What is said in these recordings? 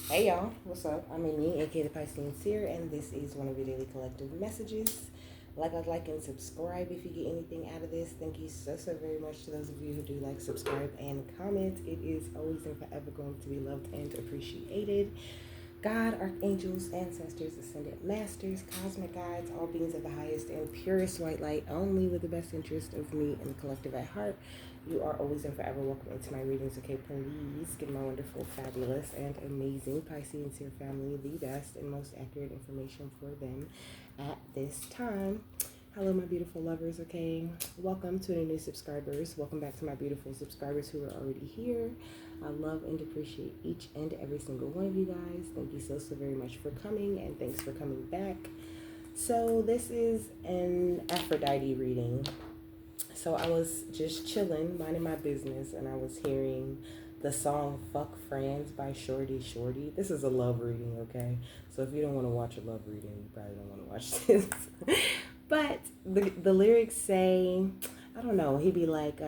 Hey y'all, what's up? I'm Amy, aka the Piscean Seer, and this is one of your daily collective messages. Like, and subscribe if you get anything out of this. Thank you so very much to those of you who do like, subscribe, and comment. It is always and forever going to be loved and appreciated. God, archangels, ancestors, ascended masters, cosmic guides, all beings of the highest and purest white light, only with the best interest of me and the collective at heart. You are always and forever welcome into my readings, okay? Please give my wonderful, fabulous, and amazing Piscean Seer family the best and most accurate information for them at this time. Hello, my beautiful lovers, okay? Welcome to the new subscribers. Welcome back to my beautiful subscribers who are already here. I love and appreciate each and every single one of you guys. Thank you so very much for coming, and thanks for coming back. So this is an Aphrodite reading. So I was just chilling, minding my business, and I was hearing the song Fuck Friends by Shorty Shorty. This is a love reading, okay? So if you don't want to watch a love reading, you probably don't want to watch this. But the lyrics say, I don't know, he'd be like,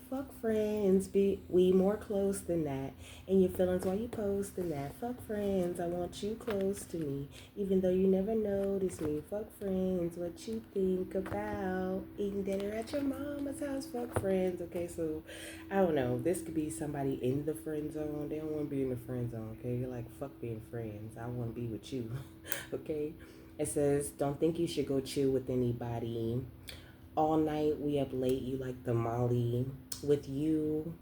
fuck friends, be we more close than that. In your feelings while you posting that. Fuck friends, I want you close to me. Even though you never notice me. Fuck friends, what you think about eating dinner at your mama's house. Fuck friends. Okay, so I don't know. This could be somebody in the friend zone. They don't want to be in the friend zone, okay? You're like, fuck being friends. I want to be with you. Okay? It says, don't think you should go chill with anybody. All night we up late, you like the molly. With you,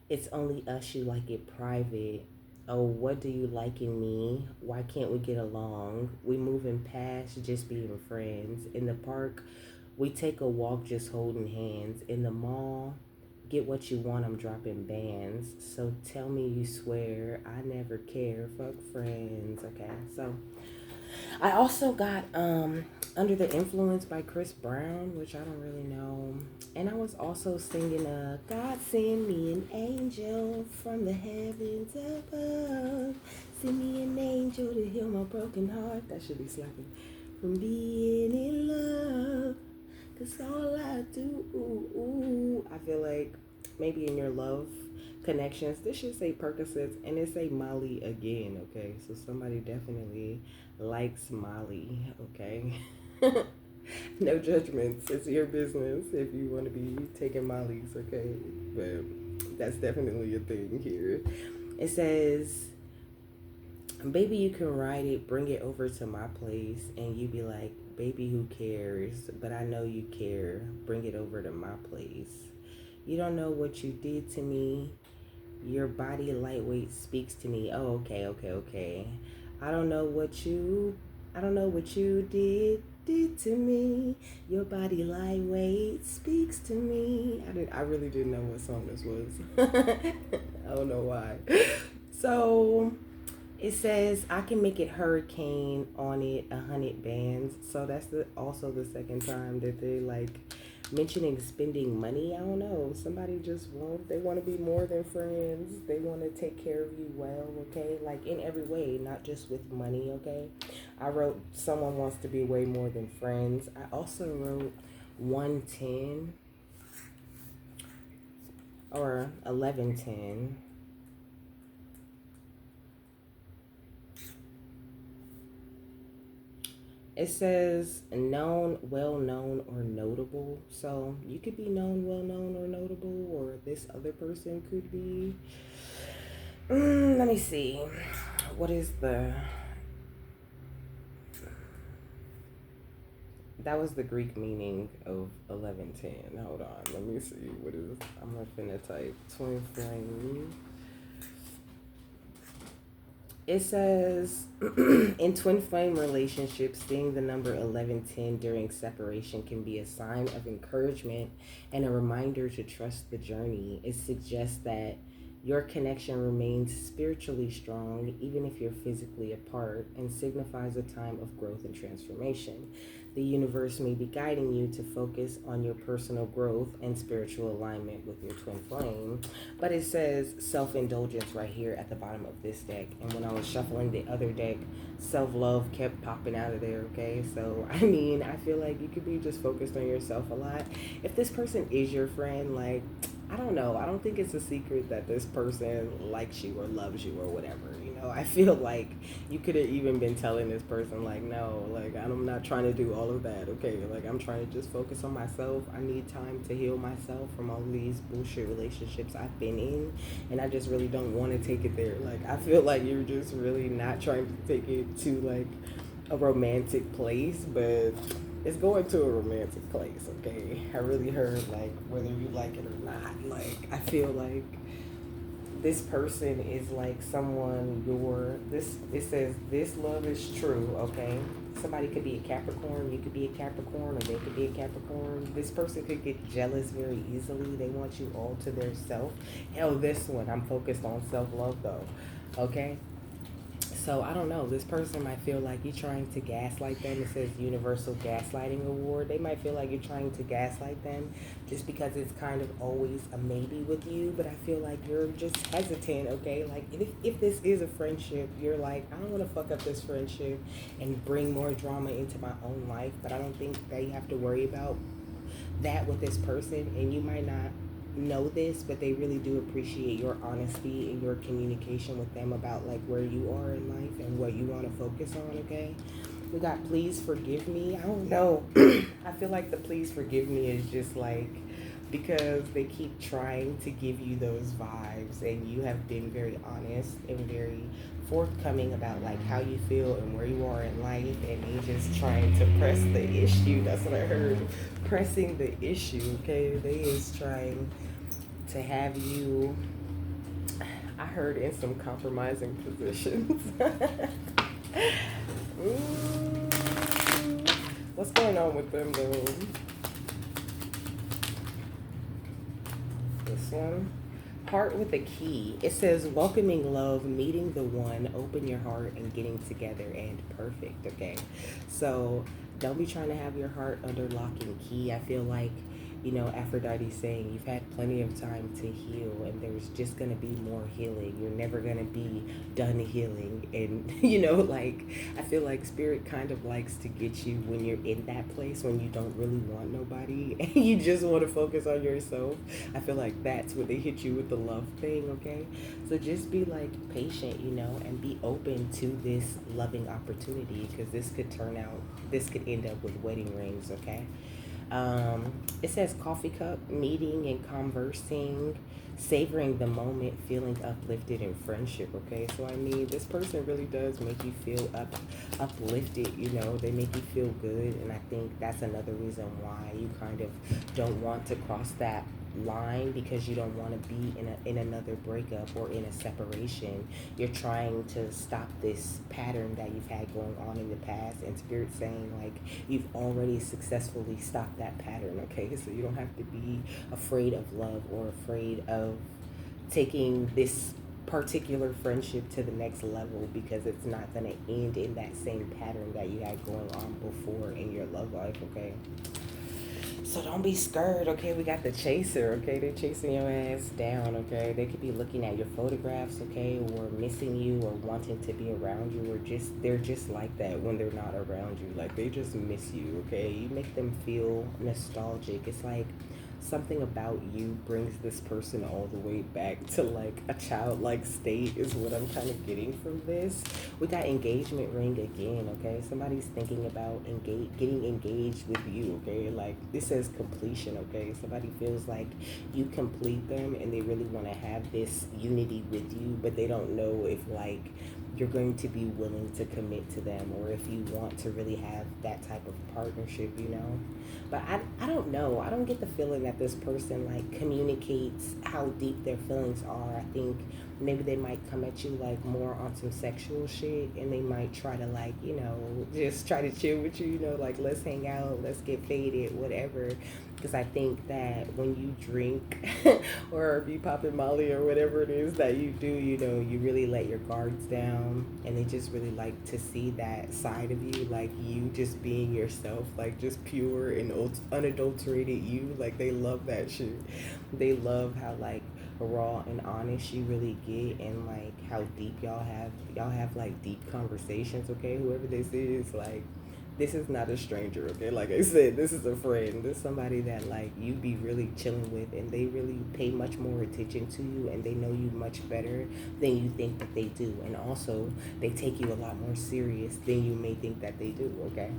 it's only us, you like it private. Oh, what do you like in me? Why can't we get along? We moving past just being friends. In the park, we take a walk just holding hands. In the mall, get what you want, I'm dropping bands. So tell me you swear I never care. Fuck friends. Okay, so I also got Under the Influence by Chris Brown, which I don't really know. And I was also singing God send me an angel from the heavens above. Send me an angel to heal my broken heart. That should be slapping. From being in love. Cause all I do, I feel like maybe in your love connections, this should say Percocets and it say Molly again, okay? So somebody definitely likes Molly, okay? No judgments. It's your business if you want to be taking Molly's, okay? But that's definitely a thing here. It says, baby, you can ride it, bring it over to my place, and you be like, baby, who cares? But I know you care. Bring it over to my place. You don't know what you did to me. Your body lightweight speaks to me. Oh, okay. I don't know what you I don't know what you did to me. Your body lightweight speaks to me. I really didn't know what song this was. I don't know why. So it says I can make it hurricane on it 100 bands. So that's also the second time that they like mentioning spending money. I don't know. Somebody just they want to be more than friends. They want to take care of you well, okay? Like in every way, not just with money, okay? I wrote someone wants to be way more than friends. I also wrote 110 or 1110. It says known, well known, or notable. So you could be known, well known, or notable, or this other person could be. Let me see. What is the. That was the Greek meaning of 1110. Hold on. Let me see. What is. I'm going to finna type twin flame. It says, in twin flame relationships, seeing the number 1110 during separation can be a sign of encouragement and a reminder to trust the journey. It suggests that your connection remains spiritually strong even if you're physically apart, and signifies a time of growth and transformation. The universe may be guiding you to focus on your personal growth and spiritual alignment with your twin flame. But it says self-indulgence right here at the bottom of this deck. And when I was shuffling the other deck, self-love kept popping out of there, okay? So, I mean, I feel like you could be just focused on yourself a lot. If this person is your friend, like, I don't know. I don't think it's a secret that this person likes you or loves you or whatever. I feel like you could have even been telling this person, like, no, like, I'm not trying to do all of that, okay? Like, I'm trying to just focus on myself. I need time to heal myself from all these bullshit relationships I've been in, and I just really don't want to take it there. Like, I feel like you're just really not trying to take it to, like, a romantic place, but it's going to a romantic place, okay? I really heard, like, whether you like it or not, like, I feel like this person is like someone it says this love is true, okay? Somebody could be a Capricorn, you could be a Capricorn, or they could be a Capricorn. This person could get jealous very easily. They want you all to their self. Hell, this one, I'm focused on self-love though, okay? So I don't know. This person might feel like you're trying to gaslight them. It says Universal Gaslighting Award. They might feel like you're trying to gaslight them just because it's kind of always a maybe with you. But I feel like you're just hesitant, okay? Like if this is a friendship, you're like, I don't want to fuck up this friendship and bring more drama into my own life. But I don't think that you have to worry about that with this person. And you might not know this, but they really do appreciate your honesty and your communication with them about like where you are in life and what you want to focus on, okay? We got please forgive me. I don't know. I feel like the please forgive me is just like because they keep trying to give you those vibes and you have been very honest and very forthcoming about like how you feel and where you are in life, and they just trying to press the issue. That's what I heard. Pressing the issue, okay? They is trying to have you, I heard, in some compromising positions. What's going on with them though? This one. Heart with a key. It says welcoming love, meeting the one, open your heart and getting together, and perfect, okay? So don't be trying to have your heart under lock and key. I feel like, Aphrodite saying you've had plenty of time to heal and there's just going to be more healing. You're never going to be done healing. And, like, I feel like spirit kind of likes to get you when you're in that place, when you don't really want nobody and you just want to focus on yourself. I feel like that's when they hit you with the love thing, okay? So just be, like, patient, and be open to this loving opportunity, because this could end up with wedding rings, okay? It says coffee cup, meeting and conversing, savoring the moment, feeling uplifted in friendship, okay? So, I mean, this person really does make you feel uplifted, they make you feel good, and I think that's another reason why you kind of don't want to cross that line, because you don't want to be in another breakup or in a separation. You're trying to stop this pattern that you've had going on in the past, and spirit saying like you've already successfully stopped that pattern, okay? So you don't have to be afraid of love or afraid of taking this particular friendship to the next level, because it's not going to end in that same pattern that you had going on before in your love life, okay? So don't be scared, okay? We got the chaser, okay? They're chasing your ass down, okay? They could be looking at your photographs, okay? Or missing you or wanting to be around you, or they're just like that when they're not around you. Like, they just miss you, okay? You make them feel nostalgic. It's like something about you brings this person all the way back to like a childlike state is what I'm kind of getting from this. We got engagement ring again, okay? Somebody's thinking about getting engaged with you, okay? Like, this says completion, okay? Somebody feels like you complete them and they really want to have this unity with you, but they don't know if like you're going to be willing to commit to them, or if you want to really have that type of partnership, But I don't know. I don't get the feeling that this person like communicates how deep their feelings are. I think maybe they might come at you like more on some sexual shit, and they might try to like, just try to chill with you, like let's hang out, let's get faded, whatever. Because I think that when you drink or if you pop in Molly or whatever it is that you do, you really let your guards down, and they just really like to see that side of you, like you just being yourself, like just pure and unadulterated you. Like, they love that shit. They love how like raw and honest you really get, and like how deep y'all have like deep conversations, okay? Whoever this is, like this is not a stranger, okay? Like I said, this is a friend. This is somebody that like you be really chilling with, and they really pay much more attention to you, and they know you much better than you think that they do. And also, they take you a lot more serious than you may think that they do, okay?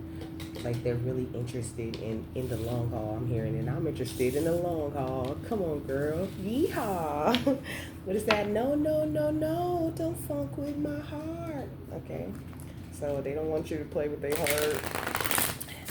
Like they're really interested in the long haul. I'm hearing, and I'm interested in the long haul. Come on, girl. Yeehaw. What is that? No, no, no, no. Don't funk with my heart. Okay. So they don't want you to play with their heart.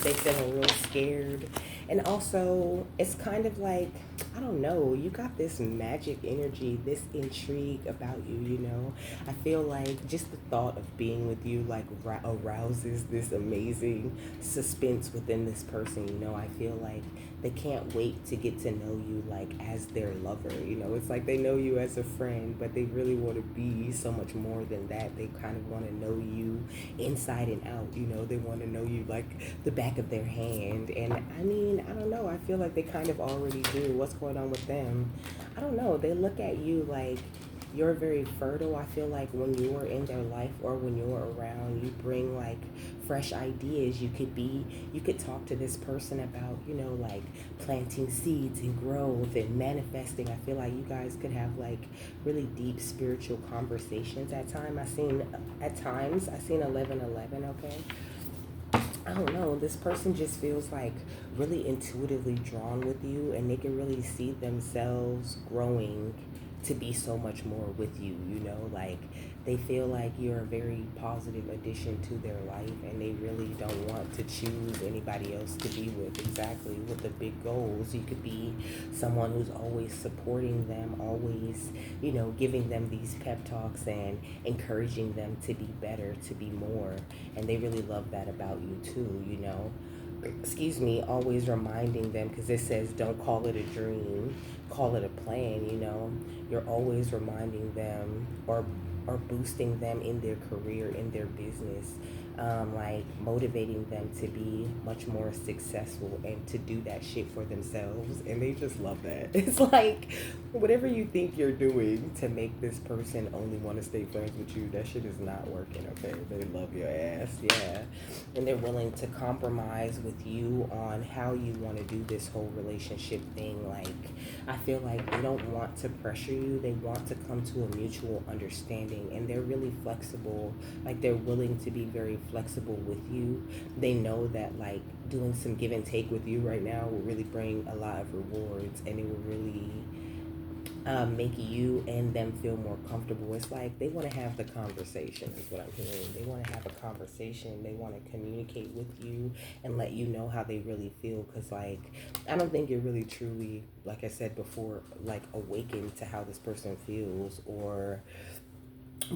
They feel real scared. And also, it's kind of like, I don't know, you got this magic energy, this intrigue about you, you know? I feel like just the thought of being with you, like, arouses this amazing suspense within this person, you know? I feel like they can't wait to get to know you, like, as their lover, you know? It's like they know you as a friend, but they really want to be so much more than that. They kind of want to know you inside and out, you know? They want to know you like the back of their hand. And I mean, I don't know, I feel like they kind of already do. What's going on with them? I don't know. They look at you like you're very fertile. I feel like when you're in their life or when you're around, you bring like fresh ideas. You could talk to this person about, you know, like planting seeds and growth and manifesting. I feel like you guys could have like really deep spiritual conversations at times. I seen 1111, okay? I don't know, this person just feels like really intuitively drawn with you, and they can really see themselves growing to be so much more with you, you know, like they feel like you're a very positive addition to their life, and they really don't want to choose anybody else to be with. Exactly, with the big goals, you could be someone who's always supporting them, always, you know, giving them these pep talks and encouraging them to be better, to be more. And they really love that about you too, you know. Excuse me, always reminding them, because it says don't call it a dream, call it a plan, you know. You're always reminding them, or boosting them in their career, in their business, like motivating them to be much more successful and to do that shit for themselves. And they just love that. It's like whatever you think you're doing to make this person only want to stay friends with you, that shit is not working, okay? They love your ass, yeah. And they're willing to compromise with you on how you want to do this whole relationship thing. Like, I feel like they don't want to pressure you. They want to come to a mutual understanding, and they're really flexible. Like, they're willing to be very flexible with you. They know that, like, doing some give and take with you right now will really bring a lot of rewards, and it will really make you and them feel more comfortable. It's like they want to have the conversation, is what I'm hearing. They want to have a conversation. They want to communicate with you and let you know how they really feel. Because, like, I don't think you're really truly, like I said before, like awakened to how this person feels or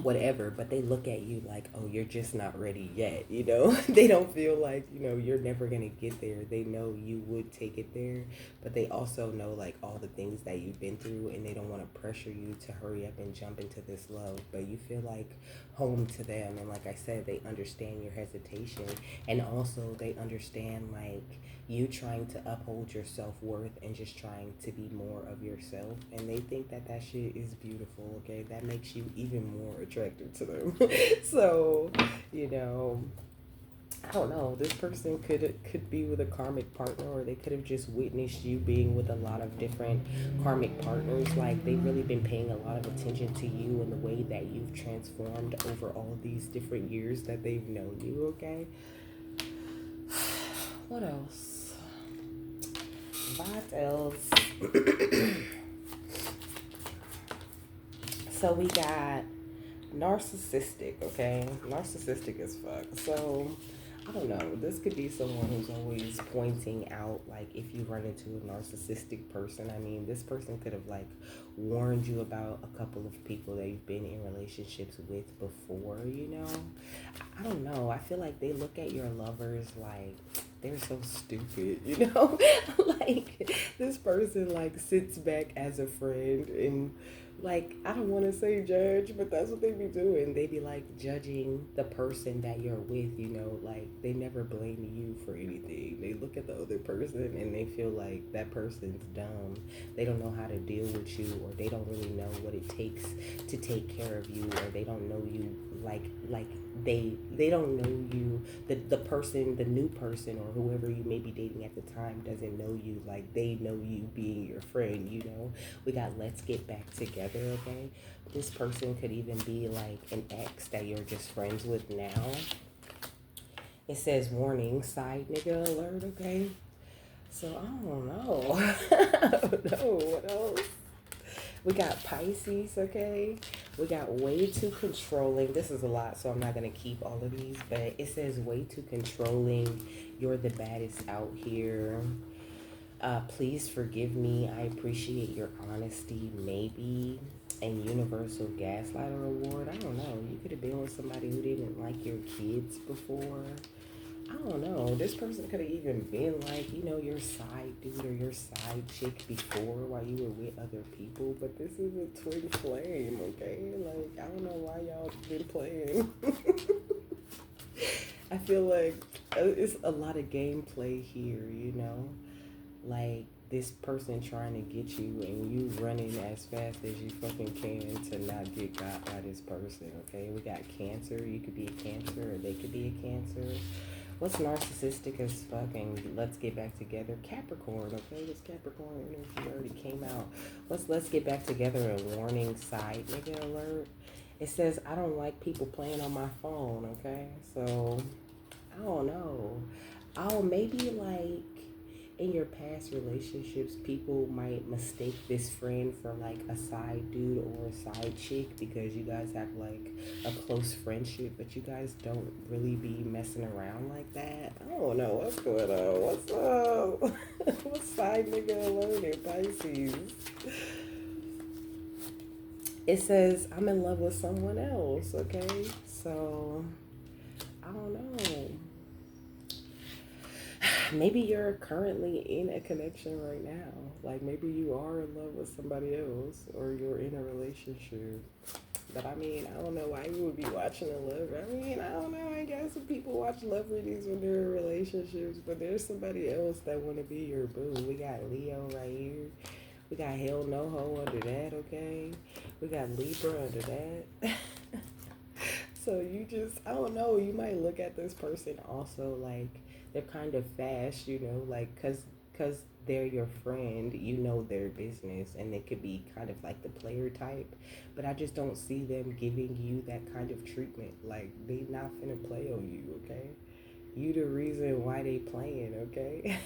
whatever, but they look at you like, oh, you're just not ready yet, you know. They don't feel like, you know, you're never gonna get there. They know you would take it there, but they also know like all the things that you've been through, and they don't want to pressure you to hurry up and jump into this love. But you feel like home to them, and like I said, they understand your hesitation, and also they understand like you trying to uphold your self-worth and just trying to be more of yourself, and they think that that shit is beautiful, okay? That makes you even more attractive to them. So, you know, I don't know, this person could be with a karmic partner, or they could have just witnessed you being with a lot of different karmic partners. Like, they've really been paying a lot of attention to you and the way that you've transformed over all these different years that they've known you, okay? What else? What else? So we got narcissistic, okay? Narcissistic as fuck. So, I don't know. This could be someone who's always pointing out, like, if you run into a narcissistic person. I mean, this person could have, like, warned you about a couple of people that you've been in relationships with before, you know? I don't know. I feel like they look at your lovers like they're so stupid, you know? Like, this person, like, sits back as a friend and like, I don't want to say judge, but that's what they be doing. They be like judging the person that you're with, you know, like they never blame you for anything. They look at the other person and they feel like that person's dumb. They don't know how to deal with you, or they don't really know what it takes to take care of you, or they don't know you like they don't know you, the person, the new person, or whoever you may be dating at the time doesn't know you like they know you being your friend, you know. We got let's get back together, okay? This person could even be like an ex that you're just friends with now. It says warning, side nigga alert, okay? So I don't know. I don't know what else. We got Pisces, okay? We got way too controlling. This is a lot, so I'm not going to keep all of these, but it says way too controlling. You're the baddest out here. Please forgive me. I appreciate your honesty, maybe. And Universal Gaslighter Award. I don't know. You could have been with somebody who didn't like your kids before. I don't know. This person could have even been like, you know, your side dude or your side chick before while you were with other people. But this is a twin flame, okay? Like, I don't know why y'all been playing. I feel like it's a lot of gameplay here, you know? Like, this person trying to get you and you running as fast as you fucking can to not get got by this person, okay? We got Cancer. You could be a Cancer or they could be a Cancer. What's narcissistic as fucking let's get back together? Capricorn, okay? This Capricorn energy already came out. Let's get back together. A warning, side nigga alert. It says, I don't like people playing on my phone, okay? So, I don't know. Oh, maybe like in your past relationships, people might mistake this friend for like a side dude or a side chick because you guys have like a close friendship, but you guys don't really be messing around like that. I don't know what's going on. What's up? What side nigga alert in Pisces? It says, I'm in love with someone else, okay? So, I don't know. Maybe you're currently in a connection right now. Like, maybe you are in love with somebody else or you're in a relationship. But I mean, I don't know why you would be watching a love. I mean, I don't know. I guess some people watch love readings when they're in relationships, but there's somebody else that want to be your boo. We got Leo right here. We got Hell No Ho under that, okay? We got Libra under that. So you just, I don't know, you might look at this person also like they're kind of fast, you know, like cause they're your friend, you know their business, and they could be kind of like the player type, but I just don't see them giving you that kind of treatment. Like, they not finna play on you, okay? You the reason why they playing, okay?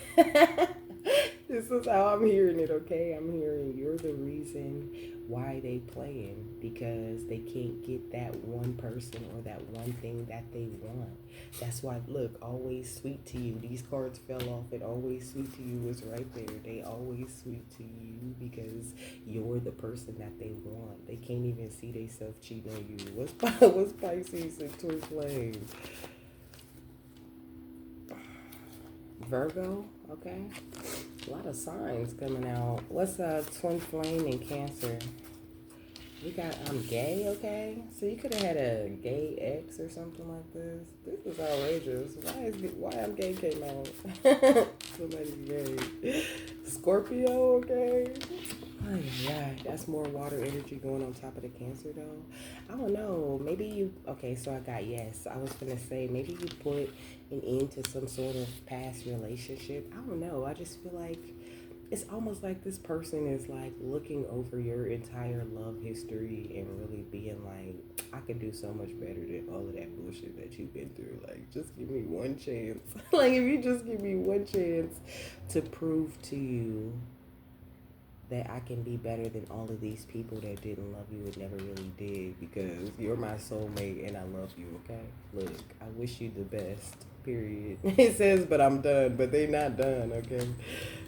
This is how I'm hearing it, okay? I'm hearing you're the reason why they playing, because they can't get that one person or that one thing that they want. That's why, look, always sweet to you. These cards fell off, and always sweet to you is right there. They always sweet to you because you're the person that they want. They can't even see themselves cheating on you. What's Pisces and Twin Flame? Virgo, okay? A lot of signs coming out. What's Twin Flame and Cancer? We got I'm gay, okay? So you could have had a gay ex or something like this. This is outrageous. Why I'm gay came out? Somebody's gay. Scorpio, okay? Oh yeah, that's more water energy going on top of the Cancer though. I don't know. Maybe you okay, so I got yes. I was gonna say maybe you put an end to some sort of past relationship. I don't know. I just feel like it's almost like this person is like looking over your entire love history and really being like, I could do so much better than all of that bullshit that you've been through. Like, just give me one chance. Like, if you just give me one chance to prove to you that I can be better than all of these people that didn't love you and never really did, because you're my soulmate and I love you, okay? Look, I wish you the best, period. It says, but I'm done, but they not done, okay?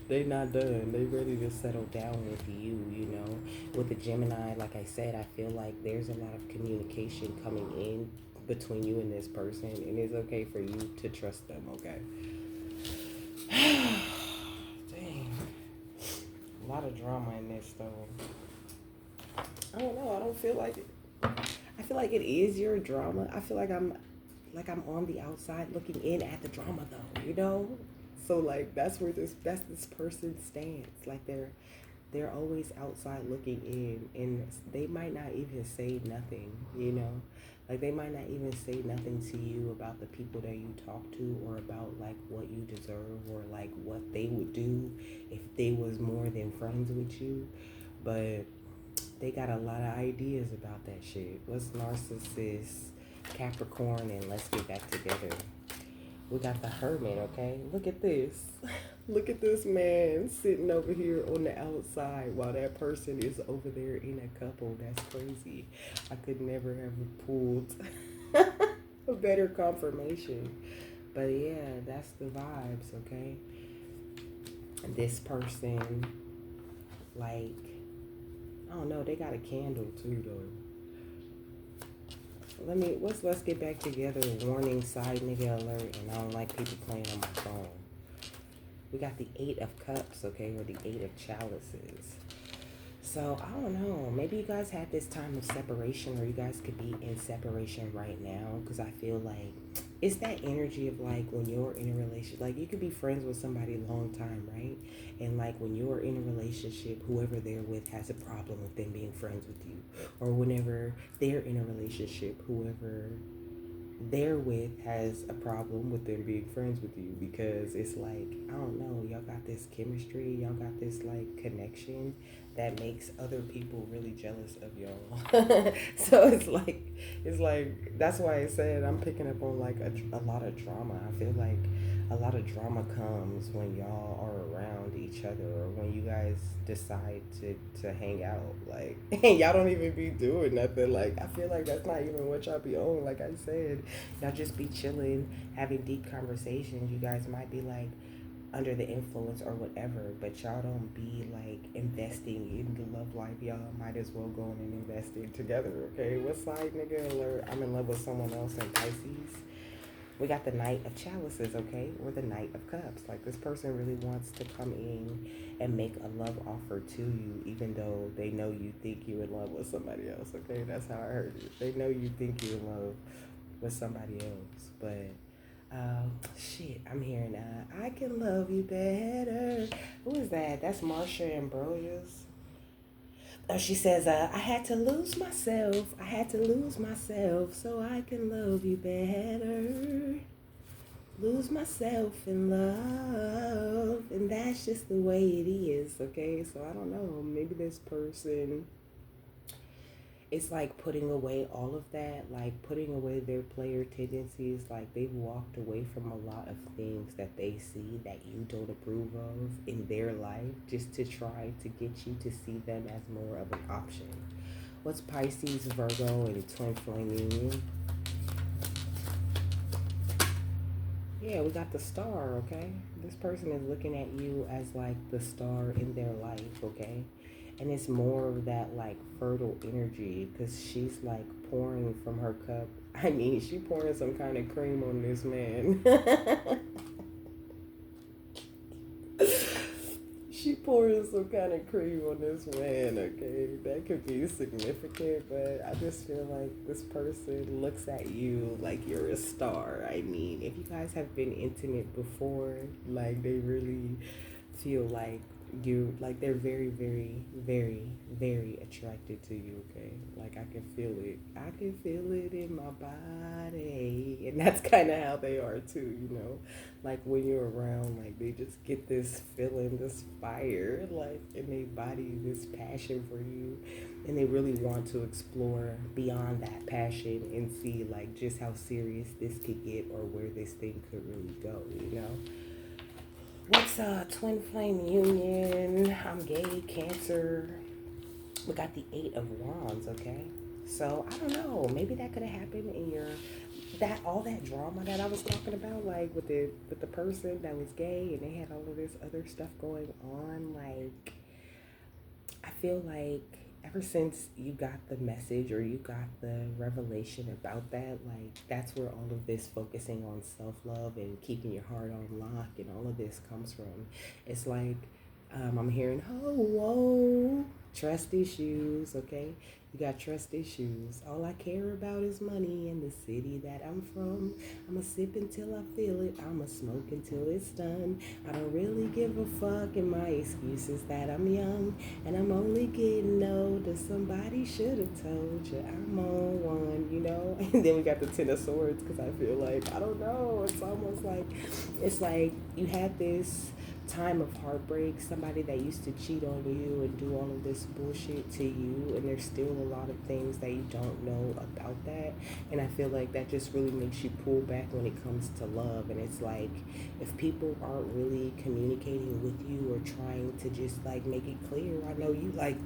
They not done. They ready to settle down with you, you know? With the Gemini, like I said, I feel like there's a lot of communication coming in between you and this person, and it's okay for you to trust them, okay? Dang. A lot of drama in this, though. I don't know. I don't feel like it. I feel like it is your drama. I feel like I'm on the outside looking in at the drama though, you know? So like that's this person's stance. Like they're always outside looking in, and they might not even say nothing, you know? Like they might not even say nothing to you about the people that you talk to, or about like what you deserve, or like what they would do if they was more than friends with you. But they got a lot of ideas about that shit. What's narcissist, Capricorn, and let's get back together. We got the Hermit, okay? Look at this. Look at this man sitting over here on the outside while that person is over there in a couple. That's crazy. I could never have pulled a better confirmation. But yeah, that's the vibes, okay? This person, like, I don't know, they got a candle too, though. Let's get back together. Warning, side nigga alert, and I don't like people playing on my phone. We got the Eight of Cups, okay, or the Eight of Chalices. So I don't know. Maybe you guys had this time of separation, or you guys could be in separation right now. Because I feel like it's that energy of like when you're in a relationship, like you could be friends with somebody a long time, right? And like when you're in a relationship, whoever they're with has a problem with them being friends with you. Or whenever they're in a relationship, whoever they're with has a problem with them being friends with you, because it's like, I don't know, y'all got this chemistry, y'all got this like connection that makes other people really jealous of y'all. So it's like that's why I said I'm picking up on like a lot of drama. I feel like a lot of drama comes when y'all are around each other, or when you guys decide to hang out, like, and y'all don't even be doing nothing. Like, I feel like that's not even what y'all be on. Like I said, y'all just be chilling, having deep conversations. You guys might be like under the influence or whatever, but y'all don't be like investing in the love life. Y'all might as well go on and invest in together, okay? What side nigga alert? I'm in love with someone else in Pisces. We got the Knight of Chalices, okay? Or the Knight of Cups. Like, this person really wants to come in and make a love offer to you, even though they know you think you're in love with somebody else, okay? That's how I heard it. They know you think you're in love with somebody else. But, shit, I'm hearing, I can love you better. Who is that? That's Marsha Ambrosius. She says, I had to lose myself. I had to lose myself so I can love you better. Lose myself in love. And that's just the way it is, okay? So I don't know. Maybe this person, it's like putting away all of that, like putting away their player tendencies. Like they've walked away from a lot of things that they see that you don't approve of in their life, just to try to get you to see them as more of an option. What's Pisces, Virgo, and Twin Flame Union? Yeah, we got the star, okay? This person is looking at you as like the star in their life, okay? And it's more of that like fertile energy, because she's like pouring from her cup. I mean, she pouring some kind of cream on this man. She pouring some kind of cream on this man, okay? That could be significant, but I just feel like this person looks at you like you're a star. I mean, if you guys have been intimate before, like they really feel like like they're very, very, very, very attracted to you, okay? Like I can feel it. I can feel it in my body. And that's kind of how they are too, you know? Like when you're around, like they just get this feeling, this fire, like in their body, this passion for you. And they really want to explore beyond that passion and see like just how serious this could get, or where this thing could really go, you know? What's Twin Flame Union? I'm gay, Cancer. We got the Eight of Wands, okay? So I don't know. Maybe that could have happened in your all that drama that I was talking about, like with the person that was gay and they had all of this other stuff going on. Like I feel like ever since you got the message, or you got the revelation about that, like that's where all of this focusing on self-love and keeping your heart on lock and all of this comes from. It's like I'm hearing, oh, whoa, trust issues, okay? You got trust issues. All I care about is money and the city that I'm from. I'ma sip until I feel it. I'ma smoke until it's done. I don't really give a fuck, and my excuse is that I'm young and I'm only getting older. Somebody should have told you I'm on one, you know? And then we got the Ten of Swords because I feel like, I don't know, it's almost like, it's like you had this time of heartbreak, somebody that used to cheat on you and do all of this bullshit to you, and there's still a lot of things that you don't know about that. And I feel like that just really makes you pull back when it comes to love. And it's like, if people aren't really communicating with you or trying to just like make it clear, I know you like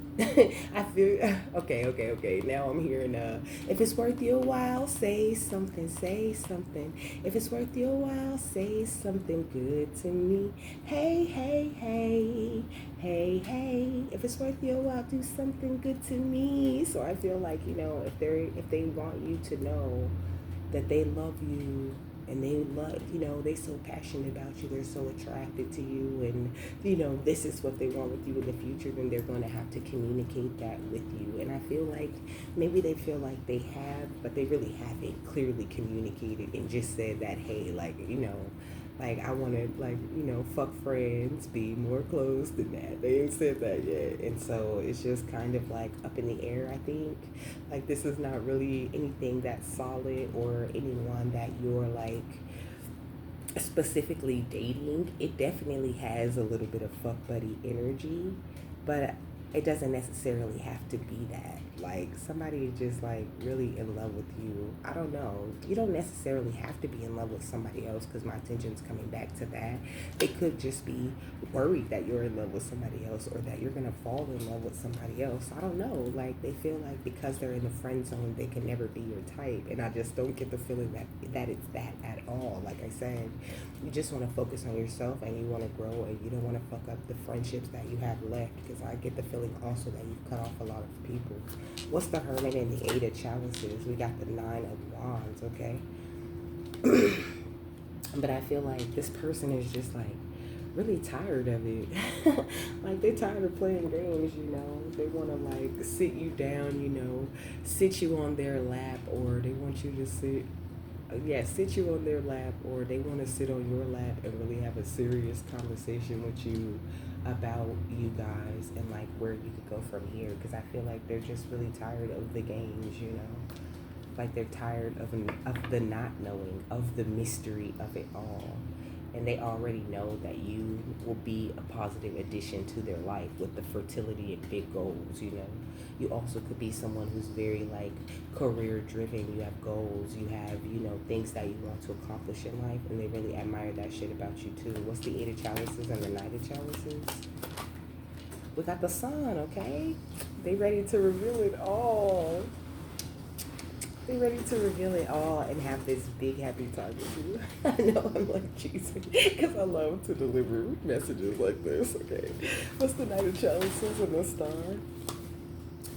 I feel okay, now I'm hearing if it's worth your while, say something, say something. If it's worth your while, say something good to me. Hey, hey, hey, hey, hey. If it's worth your while, do something good to me. So I feel like, you know, if they want you to know that they love you and they love, you know, they so passionate about you, they're so attracted to you, and you know this is what they want with you in the future, then they're going to have to communicate that with you. And I feel like maybe they feel like they have, but they really haven't clearly communicated and just said that, hey, like, you know, like I want to, like, you know, fuck friends, be more close than that. They ain't said that yet. And so it's just kind of like up in the air, I think. Like this is not really anything that's solid or anyone that you're like specifically dating. It definitely has a little bit of fuck buddy energy, but it doesn't necessarily have to be that. Like somebody just like really in love with you. I don't know. You don't necessarily have to be in love with somebody else, because my attention's coming back to that. It could just be worried that you're in love with somebody else, or that you're gonna fall in love with somebody else. I don't know. Like they feel like because they're in the friend zone, they can never be your type, and I just don't get the feeling that it's that at all. Like I said, you just want to focus on yourself and you want to grow, and you don't want to fuck up the friendships that you have left, because I get the feeling also that you've cut off a lot of people. What's the Hermit and the Eight of Chalices? We got the Nine of Wands, okay? But I feel like this person is just like really tired of it. Like they're tired of playing games, you know. They want to like sit you down, you know, sit you on their lap, or they want you to sit you on their lap, or they want to sit on your lap and really have a serious conversation with you about you guys and like where you could go from here. Because I feel like they're just really tired of the games, you know. Like they're tired of the not knowing, of the mystery of it all. And they already know that you will be a positive addition to their life with the fertility and big goals, you know. You also could be someone who's very like career driven. You have goals, you have, you know, things that you want to accomplish in life, and they really admire that shit about you too. What's the Eight of Chalices and the Knight of Chalices? We got the Sun, okay? They ready to reveal it all. They ready to reveal it all and have this big happy time with you. I know I'm like Jesus, because I love to deliver messages like this. Okay, what's the Knight of Chalices and the Star?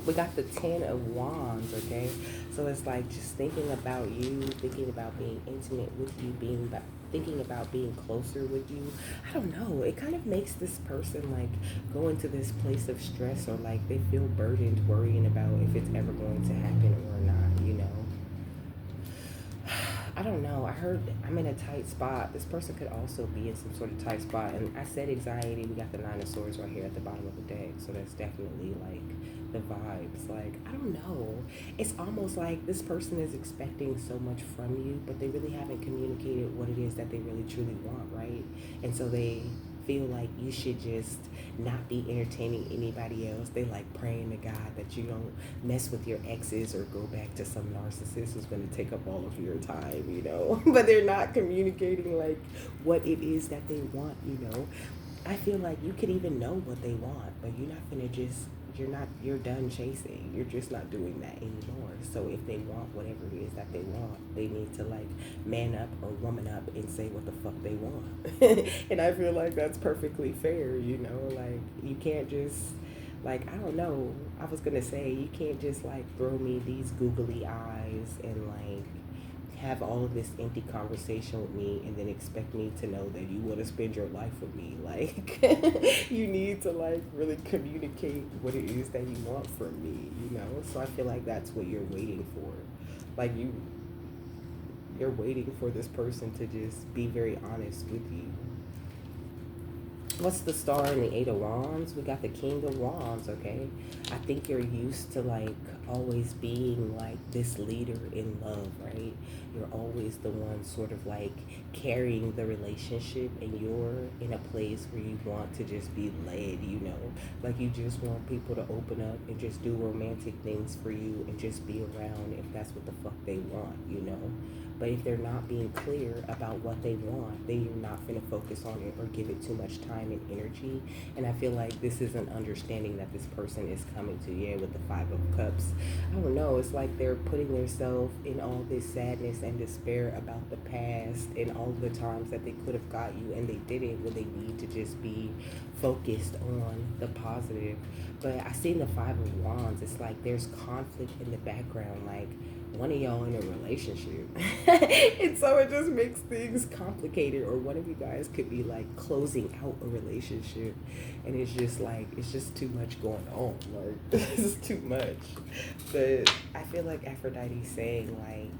We got the Ten of Wands. Okay, so it's like just thinking about you, thinking about being intimate with you, thinking about being closer with you. I don't know. It kind of makes this person like go into this place of stress, or like they feel burdened worrying about if it's ever going to happen or not, you know. I don't know. I heard I'm in a tight spot. This person could also be in some sort of tight spot. And I said anxiety. We got the Nine of Swords right here at the bottom of the deck. So that's definitely like the vibes. Like, I don't know. It's almost like this person is expecting so much from you, but they really haven't communicated what it is that they really truly want, right? And so they feel like you should just not be entertaining anybody else. They like praying to God that you don't mess with your exes or go back to some narcissist who's going to take up all of your time, you know. But they're not communicating like what it is that they want, you know. I feel like you could even know what they want, but you're not going to just, you're done chasing. You're just not doing that anymore. So if they want whatever it is that they want, they need to like man up or woman up and say what the fuck they want. And I feel like that's perfectly fair, you know. Like you can't just, like, I don't know, I was gonna say you can't just like throw me these googly eyes and like have all of this empty conversation with me and then expect me to know that you want to spend your life with me. Like, you need to like really communicate what it is that you want from me, you know? So I feel like that's what you're waiting for. Like you're waiting for this person to just be very honest with you. What's the star in the Eight of Wands? We got the King of Wands, okay? I think you're used to like always being like this leader in love, right? You're always the one sort of like carrying the relationship, and you're in a place where you want to just be led, you know? Like you just want people to open up and just do romantic things for you and just be around if that's what the fuck they want, you know? But if they're not being clear about what they want, then you're not going to focus on it or give it too much time and energy. And I feel like this is an understanding that this person is coming to. Yeah, with the Five of Cups. I don't know. It's like they're putting themselves in all this sadness and despair about the past and all the times that they could have got you and they didn't, when they need to just be focused on the positive. But I see the Five of Wands. It's like there's conflict in the background. Like, one of y'all in a relationship. And so it just makes things complicated. Or one of you guys could be like closing out a relationship, and it's just like, it's just too much going on. Like, this is too much. But I feel like Aphrodite's saying like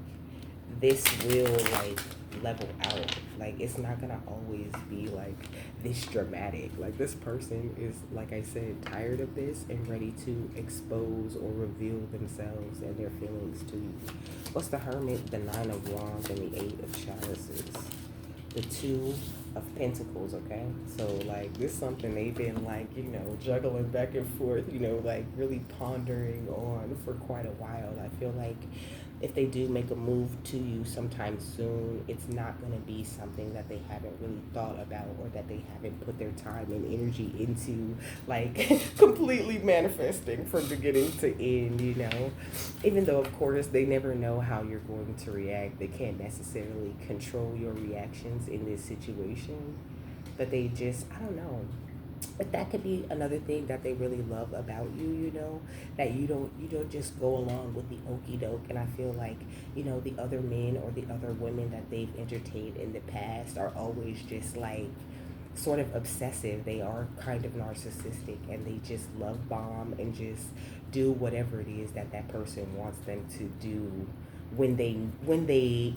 this will like level out. Like, it's not gonna always be like this dramatic. Like, this person is, like I said, tired of this and ready to expose or reveal themselves and their feelings to you. What's the Hermit, the Nine of Wands, and the Eight of Chalices? The Two of Pentacles, okay? So like, this is something they've been like, you know, juggling back and forth, you know, like really pondering on for quite a while. I feel like if they do make a move to you sometime soon, it's not going to be something that they haven't really thought about, or that they haven't put their time and energy into, like completely manifesting from beginning to end, you know? Even though, of course, they never know how you're going to react. They can't necessarily control your reactions in this situation, but they just, I don't know. But that could be another thing that they really love about you, you know, that you don't just go along with the okie doke. And I feel like, you know, the other men or the other women that they've entertained in the past are always just like sort of obsessive. They are kind of narcissistic, and they just love bomb and just do whatever it is that that person wants them to do when they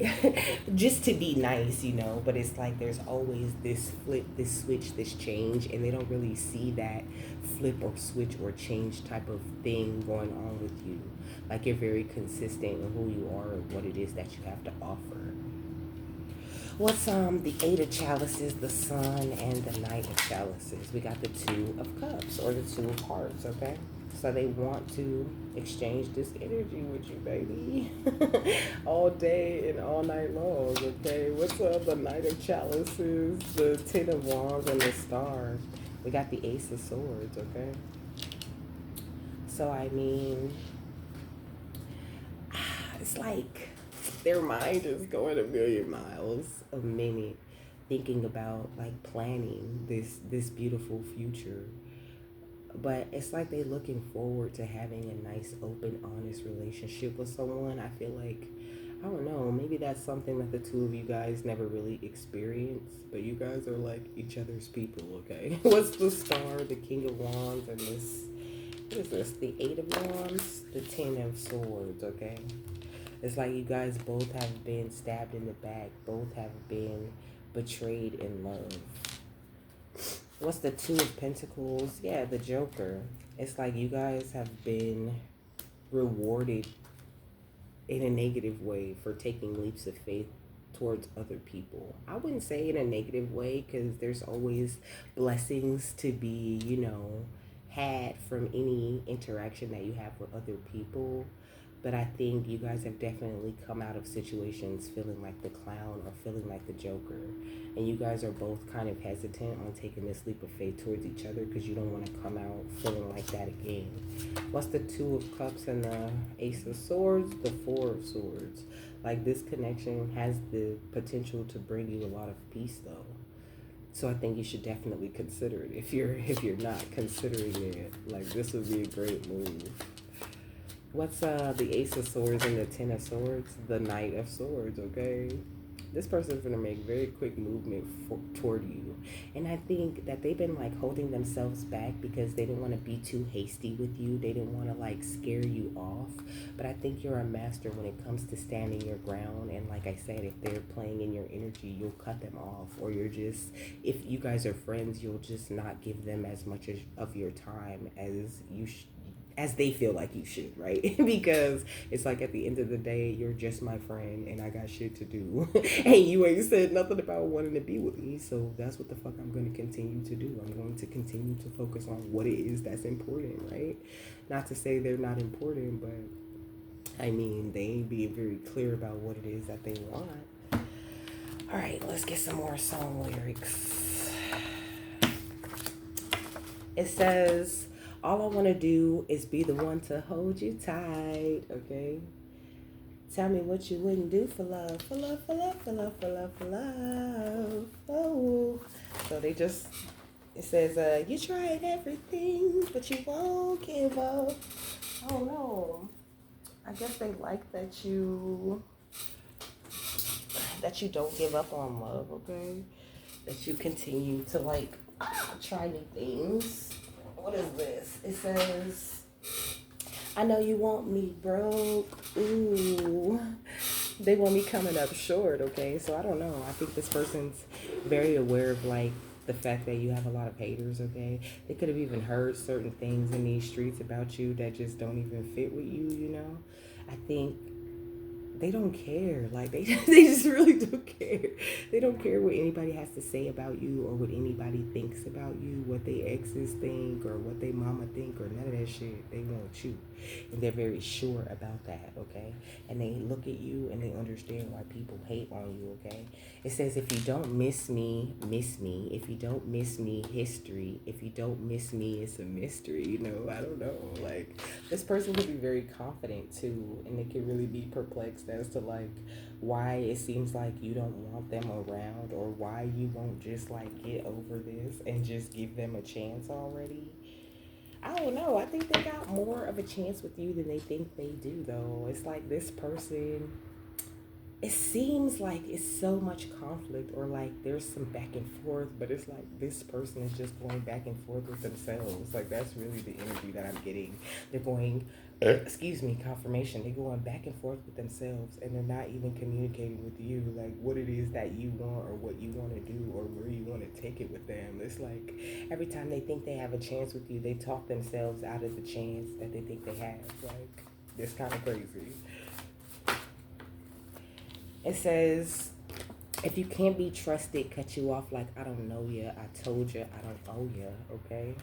just to be nice, you know. But it's like there's always this flip, this switch, this change, and they don't really see that flip or switch or change type of thing going on with you. Like, you're very consistent in who you are and what it is that you have to offer. What's the Eight of Chalices, the Sun, and the Knight of Chalices? We got the Two of Cups, or the Two of Hearts, okay? So they want to exchange this energy with you, baby. All day and all night long, okay? What's up, the Knight of Chalices, the Ten of Wands, and the Star? We got the Ace of Swords, okay? So, I mean, it's like their mind is going a million miles a minute, thinking about like planning this beautiful future. But it's like they're looking forward to having a nice, open, honest relationship with someone. I feel like, I don't know, maybe that's something that the two of you guys never really experienced, but you guys are like each other's people, okay? What's the Star, the King of Wands, and this, what is this, the Eight of Wands, the Ten of Swords, okay? It's like you guys both have been stabbed in the back, both have been betrayed in love. What's the Two of Pentacles? Yeah, the Joker. It's like you guys have been rewarded in a negative way for taking leaps of faith towards other people. I wouldn't say in a negative way, because there's always blessings to be, you know, had from any interaction that you have with other people. But I think you guys have definitely come out of situations feeling like the clown or feeling like the Joker. And you guys are both kind of hesitant on taking this leap of faith towards each other, because you don't want to come out feeling like that again. What's the Two of Cups and the Ace of Swords? The Four of Swords. Like, this connection has the potential to bring you a lot of peace, though. So I think you should definitely consider it. If you're not considering it, like, this would be a great move. What's the Ace of Swords and the Ten of Swords? The Knight of Swords, okay? This person's gonna make very quick movement toward you, and I think that they've been like holding themselves back because they didn't want to be too hasty with you. They didn't want to like scare you off. But I think you're a master when it comes to standing your ground. And like I said, if they're playing in your energy, you'll cut them off, or you're just, if you guys are friends, you'll just not give them as much of your time as as they feel like you should, right? Because it's like at the end of the day, you're just my friend and I got shit to do. And you ain't said nothing about wanting to be with me. So that's what the fuck I'm going to continue to do. I'm going to continue to focus on what it is that's important, right? Not to say they're not important, but I mean, they ain't being very clear about what it is that they want. All right, let's get some more song lyrics. It says, all I want to do is be the one to hold you tight, okay? Tell me what you wouldn't do for love, for love, for love, for love, for love, for love. Oh. So they just, it says, you tried everything, but you won't give up. Oh no. I guess they like that you don't give up on love, okay? That you continue to like try new things. What is this? It says, I know you want me broke. Ooh. They want me coming up short, okay? So I don't know. I think this person's very aware of like the fact that you have a lot of haters, okay? They could have even heard certain things in these streets about you that just don't even fit with you, you know? I think they don't care. Like they just really don't care. They don't care what anybody has to say about you or what anybody thinks about you, what they exes think or what they mama think or none of that shit. They want you. And they're very sure about that, okay? And they look at you and they understand why people hate on you, okay? It says, if you don't miss me, miss me. If you don't miss me, history. If you don't miss me, it's a mystery. You know, I don't know. Like, this person could be very confident too, and they could really be perplexed as to like why it seems like you don't want them around, or why you won't just like get over this and just give them a chance already. I don't know. I think they got more of a chance with you than they think they do, though. It's like this person, it seems like it's so much conflict, or like there's some back and forth, but it's like this person is just going back and forth with themselves. Like, that's really the energy that I'm getting. They're going, confirmation. They're going back and forth with themselves, and they're not even communicating with you, like what it is that you want or what you want to do or where you want to take it with them. It's like every time they think they have a chance with you, they talk themselves out of the chance that they think they have. Like, it's kind of crazy. It says, if you can't be trusted, cut you off like I don't know you, I told you, I don't owe you, okay?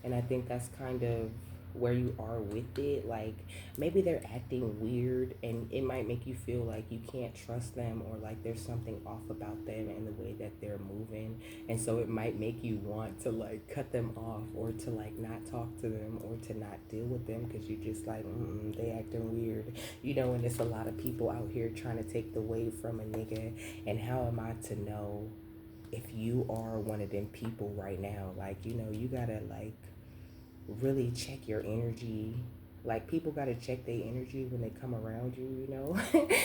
And I think that's kind of where you are with it. Like, maybe they're acting weird and it might make you feel like you can't trust them, or like there's something off about them and the way that they're moving. And so it might make you want to like cut them off, or to like not talk to them, or to not deal with them, because you just like, they acting weird, you know. And there's a lot of people out here trying to take the weight from a nigga. And how am I to know if you are one of them people right now? Like, you know, you gotta like really check your energy. Like, people got to check their energy when they come around you, you know?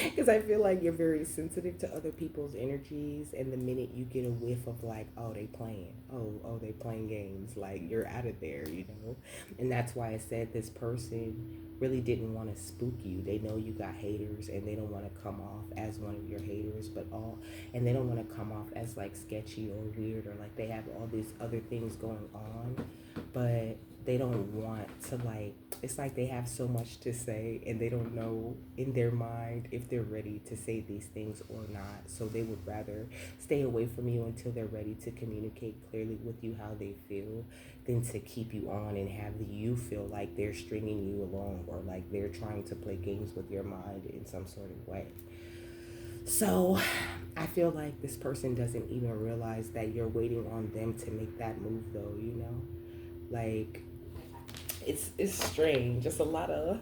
Because I feel like you're very sensitive to other people's energies, and the minute you get a whiff of like, oh, they playing, oh, they playing games, like, you're out of there, you know? And that's why I said this person really didn't want to spook you. They know you got haters, and they don't want to come off as one of your haters, and they don't want to come off as like sketchy or weird, or like they have all these other things going on, but they don't want to like, it's like they have so much to say and they don't know in their mind if they're ready to say these things or not. So they would rather stay away from you until they're ready to communicate clearly with you how they feel, than to keep you on and have you feel like they're stringing you along, or like they're trying to play games with your mind in some sort of way. So I feel like this person doesn't even realize that you're waiting on them to make that move, though, you know? Like, it's strange. Just a lot of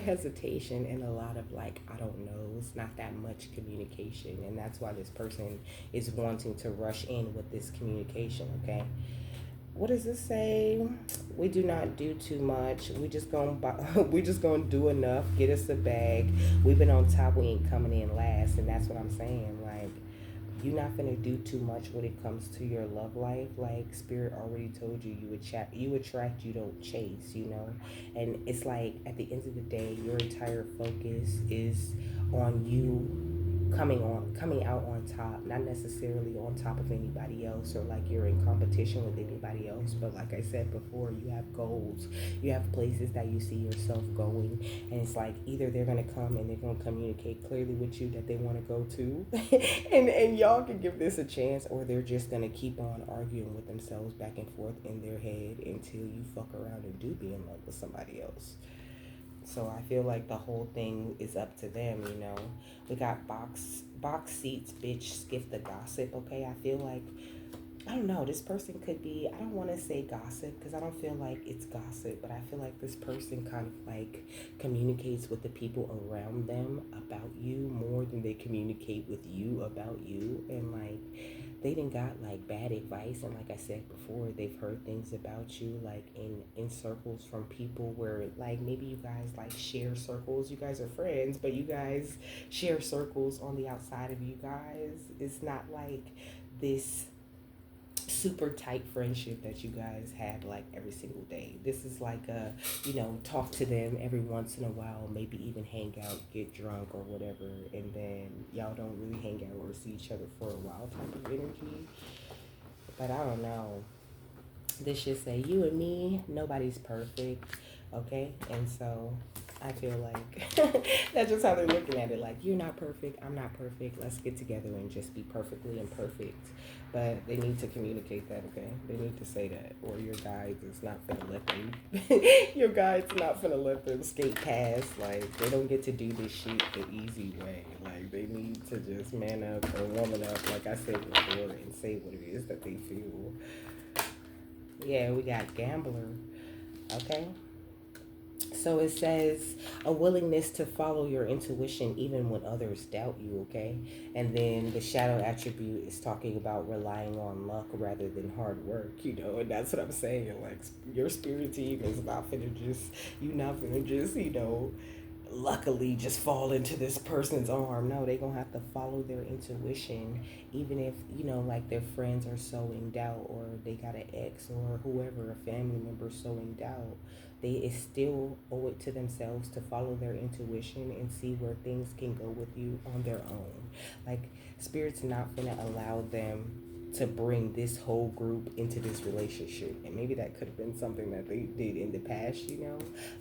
hesitation, and a lot of like, I don't know. It's not that much communication, and that's why this person is wanting to rush in with this communication. Okay, What does this say? We do not do too much. We just gonna we just gonna do enough. Get us a bag. We've been on top. We ain't coming in last, and that's what I'm saying. Like, you're not gonna do too much when it comes to your love life. Like, spirit already told you, you attract, you don't chase. And it's like at the end of the day, your entire focus is on you coming out on top, not necessarily on top of anybody else, or like you're in competition with anybody else. But like I said before, you have goals, you have places that you see yourself going, and it's like either they're gonna come and they're gonna communicate clearly with you that they want to go to, and y'all can give this a chance, or they're just gonna keep on arguing with themselves back and forth in their head until you fuck around and do be in love with somebody else. So I feel like the whole thing is up to them. We got box seats, bitch, skip the gossip, okay? I feel like, I don't know, this person could be, I don't want to say gossip because I don't feel like it's gossip, but I feel like this person kind of like communicates with the people around them about you more than they communicate with you about you. And like, they didn't got like bad advice, and like I said before, they've heard things about you like in circles from people where like maybe you guys like share circles. You guys are friends, but you guys share circles on the outside of you guys. It's not like this super tight friendship that you guys have like every single day. This is like talk to them every once in a while, maybe even hang out, get drunk or whatever, and then y'all don't really hang out or see each other for a while type of energy. But I don't know. This should say you and me, nobody's perfect, okay? And so I feel like that's just how they're looking at it. Like, you're not perfect, I'm not perfect. Let's get together and just be perfectly imperfect. But they need to communicate that, okay? They need to say that, or your guide is not gonna let them. Your guide's not gonna let them skate past. Like, they don't get to do this shit the easy way. Like, they need to just man up or woman up, like I said before, and say what it is that they feel. Yeah, we got gambler. Okay. So it says a willingness to follow your intuition even when others doubt you, okay? And then the shadow attribute is talking about relying on luck rather than hard work. And that's what I'm saying. Like, your spirit team is not finna just, you not finna just, luckily just fall into this person's arm. No, they gonna have to follow their intuition, even if like their friends are sowing doubt, or they got an ex or whoever, a family member sowing doubt. They still owe it to themselves to follow their intuition and see where things can go with you on their own. Like, spirit's not gonna allow them to bring this whole group into this relationship. And maybe that could have been something that they did in the past.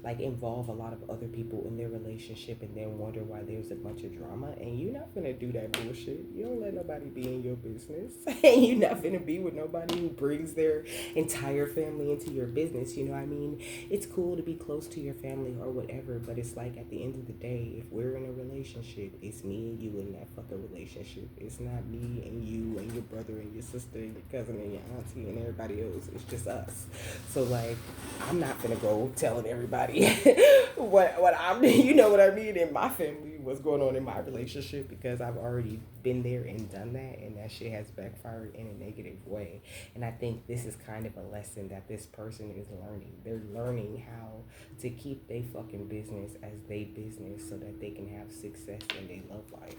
Like, involve a lot of other people in their relationship and then wonder why there's a bunch of drama. And you're not gonna do that bullshit. You don't let nobody be in your business. And you're not gonna be with nobody who brings their entire family into your business. I mean, it's cool to be close to your family or whatever, but it's like at the end of the day, if we're in a relationship, it's me and you in that fucking relationship. It's not me and you and your brother and your sister and your cousin and your auntie and everybody else. It's just us. So like, I'm not gonna go telling everybody what I'm, you know what I mean, in my family, what's going on in my relationship, because I've already been there and done that, and that shit has backfired in a negative way. And I think this is kind of a lesson that this person is learning. They're learning how to keep their fucking business as their business so that they can have success in their love life.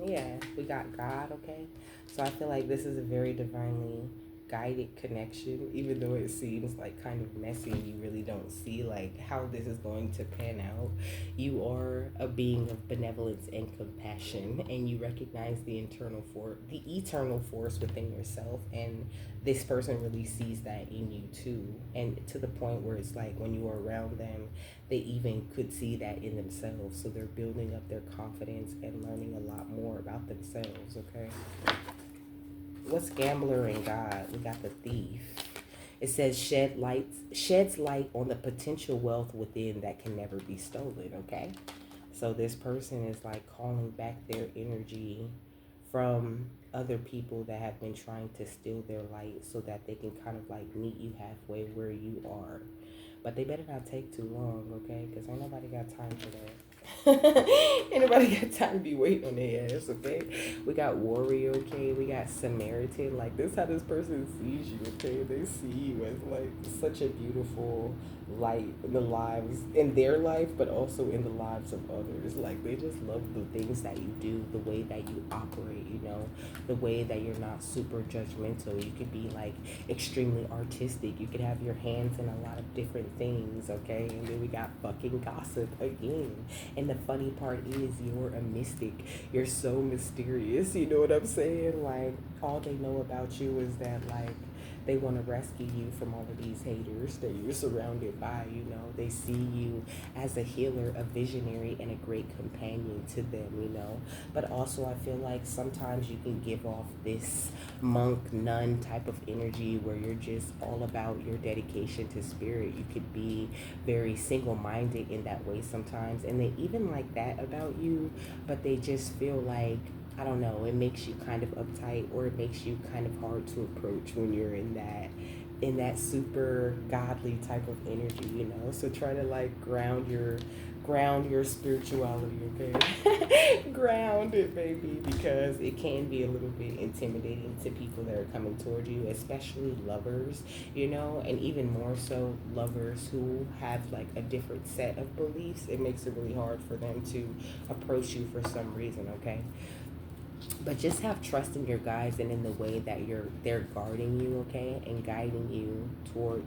Yeah, we got God, okay? So I feel like this is a very divinely guided connection, even though it seems like kind of messy and you really don't see like how this is going to pan out. You are a being of benevolence and compassion, and you recognize the eternal force within yourself, and this person really sees that in you too, and to the point where it's like when you are around them, they even could see that in themselves. So they're building up their confidence and learning a lot more about themselves, okay? What's gambler and God? We got the thief. It says sheds light on the potential wealth within that can never be stolen, okay? So this person is like calling back their energy from other people that have been trying to steal their light so that they can kind of like meet you halfway where you are. But they better not take too long, okay? Because ain't nobody got time for that. Anybody got time to be waiting on their ass, okay? We got warrior, okay? We got Samaritan. Like, this how this person sees you, okay? They see you as, like, such a beautiful light in the lives, in their life, but also in the lives of others. Like, they just love the things that you do, the way that you operate, you know? The way that you're not super judgmental. You could be, like, extremely artistic. You could have your hands in a lot of different things, okay? And then we got fucking gossip again. And the funny part is you're a mystic. You're so mysterious. You know what I'm saying? Like, all they know about you is that, like, they want to rescue you from all of these haters that you're surrounded by. You know, they see you as a healer, a visionary, and a great companion to them, you know. But also, I feel like sometimes you can give off this monk, nun type of energy where you're just all about your dedication to spirit. You could be very single minded in that way sometimes, and they even like that about you, but they just feel like, I don't know, it makes you kind of uptight, or it makes you kind of hard to approach when you're in that super godly type of energy, you know. So try to, like, ground your spirituality, okay? Ground it, baby, because it can be a little bit intimidating to people that are coming toward you, especially lovers, you know, and even more so lovers who have, like, a different set of beliefs. It makes it really hard for them to approach you for some reason, okay? But just have trust in your guides and in the way that they're guarding you, okay, and guiding you toward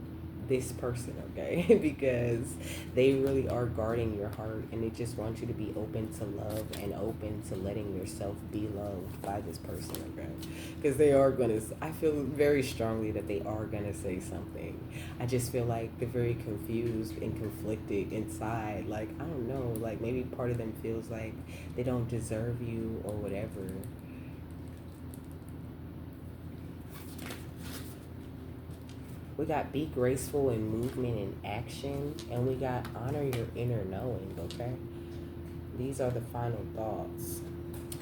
this person, okay? Because they really are guarding your heart, and they just want you to be open to love and open to letting yourself be loved by this person, okay? Because they are gonna, I feel very strongly that they are gonna say something. I just feel like they're very confused and conflicted inside. Like, I don't know, like, maybe part of them feels like they don't deserve you or whatever. We got be graceful in movement and action, and we got honor your inner knowing, okay? These are the final thoughts.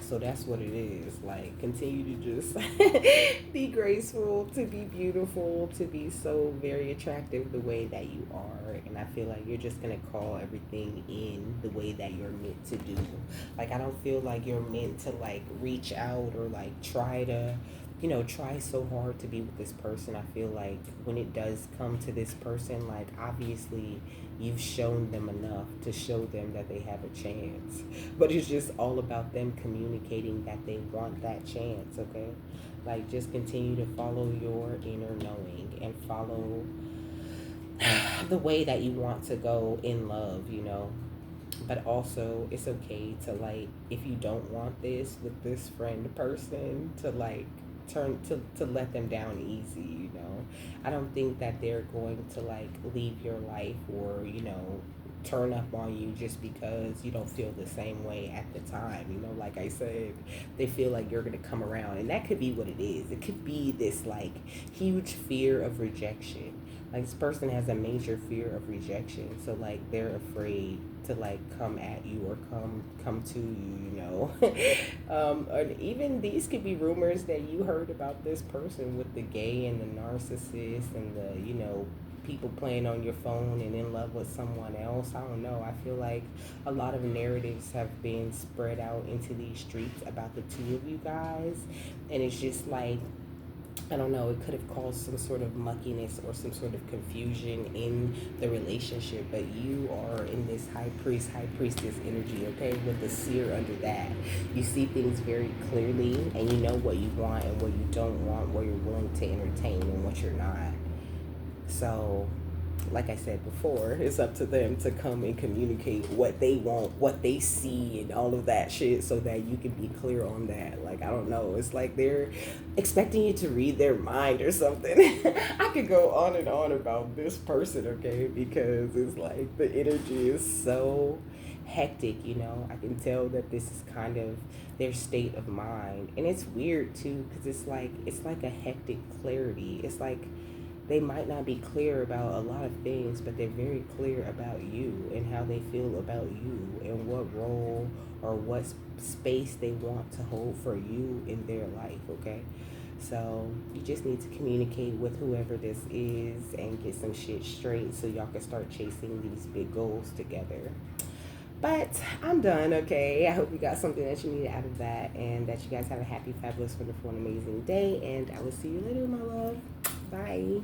So that's what it is. Like, continue to just be graceful, to be beautiful, to be so very attractive the way that you are. And I feel like you're just going to call everything in the way that you're meant to do. Like, I don't feel like you're meant to, like, reach out or, like, try to, you know, try so hard to be with this person. I feel like when it does come to this person, like, obviously you've shown them enough to show them that they have a chance. But it's just all about them communicating that they want that chance, okay? Like, just continue to follow your inner knowing and follow the way that you want to go in love, you know? But also, it's okay to, like, if you don't want this with this friend person, to, like, to let them down easy, you know. I don't think that they're going to, like, leave your life or, you know, turn up on you just because you don't feel the same way at the time, you know. Like I said, they feel like you're gonna come around, and that could be what it is. It could be this, like, huge fear of rejection. Like, this person has a major fear of rejection, so, like, they're afraid to, like, come at you or come to you, you know. And even these could be rumors that you heard about this person with the gay and the narcissist and the, you know, people playing on your phone and in love with someone else. I don't know. I feel like a lot of narratives have been spread out into these streets about the two of you guys, and it's just like, I don't know, it could have caused some sort of muckiness or some sort of confusion in the relationship, but you are in this high priestess energy, okay, with the seer under that. You see things very clearly, and you know what you want and what you don't want, what you're willing to entertain and what you're not. So, like I said before, it's up to them to come and communicate what they want, what they see, and all of that shit, so that you can be clear on that. Like, I don't know, it's like they're expecting you to read their mind or something. I could go on and on about this person, okay, because it's like the energy is so hectic, you know. I can tell that this is kind of their state of mind, and it's weird too, because it's like a hectic clarity. It's like they might not be clear about a lot of things, but they're very clear about you and how they feel about you and what role or what space they want to hold for you in their life, okay? So you just need to communicate with whoever this is and get some shit straight so y'all can start chasing these big goals together. But I'm done, okay? I hope you got something that you needed out of that, and that you guys have a happy, fabulous, wonderful, and amazing day. And I will see you later, my love. Bye.